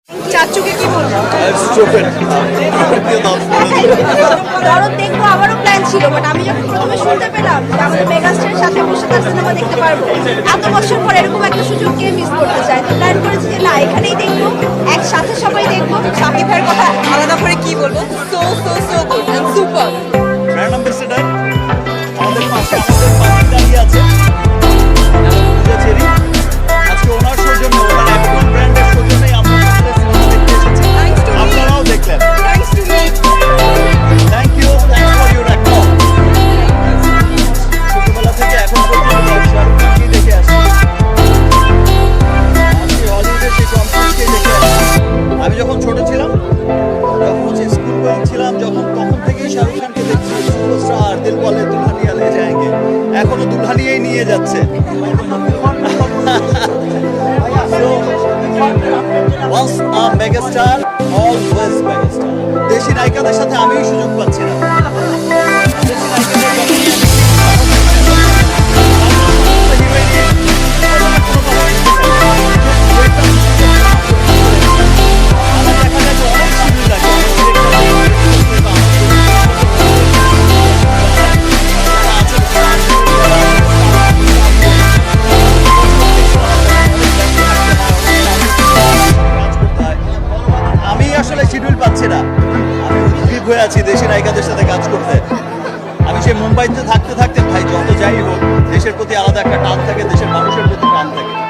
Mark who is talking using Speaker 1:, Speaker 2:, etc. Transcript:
Speaker 1: চাচুকে কি বলবো?
Speaker 2: দরদ দেখবো আমারও প্ল্যান ছিল, বাট আমি যখন প্রথমে শুনতে পেলাম যে আমাদের মেগাস্টারের সাথে বসে তার সিনেমা দেখতে পারবো, এত বছর পর এরকম একটা সুযোগ কে মিস করতে চায়, তো প্ল্যান করেছি যে না এখানেই দেখবো, একসাথে সবাই দেখবো।
Speaker 1: শাকিব ভাইয়ের কথা আলাদা করে কি বলবো? So so so good and super.
Speaker 3: Brand ambassador আমাদের পাশে দাঁড়িয়ে আছে পূজা চেরি। আজকে ওনার সৌজন্য, ওনার অ্যাপল ব্র্যান্ডের সৌজন্যেই আমরা আসলে সিনেমা দেখতে এসেছি। আপনারাও দেখলেন।
Speaker 1: Thanks to me.
Speaker 3: Thank you for your act. ছোটবেলা থেকে এখন পর্যন্ত শাহরুখ খানকেই দেখে আসছি। আজকে হলিউডে সেই টম ক্রুজকেই দেখে আসছি। আমি যখন ছোট ছিলাম, যখন হচ্ছে স্কুল গোয়িং ছিলাম, তখন থেকেই শাহরুখ খানকে দেখছি সুপারস্টার, দিল বলে দুলহানিয়া লে যায়েঙ্গে। এখনো দুলহানিয়াই নিয়ে যাচ্ছে। So, once a megastar, always megastar. দেশি নায়িকাদের সাথে আমিও সুযোগ পাচ্ছি না। দেশি নায়িকাদের যখনই আমি আসলে শিডিউল পাচ্ছি না। আমি উদ্গ্রীব হয়ে আছি দেশি নায়িকাদের সাথে কাজ করতে। আমি সেই মুম্বাইতে থাকতে থাকতে ভাই যত যাই হোক, দেশের প্রতি আলাদা একটা টান থাকে, দেশের মানুষের প্রতি টান থাকে।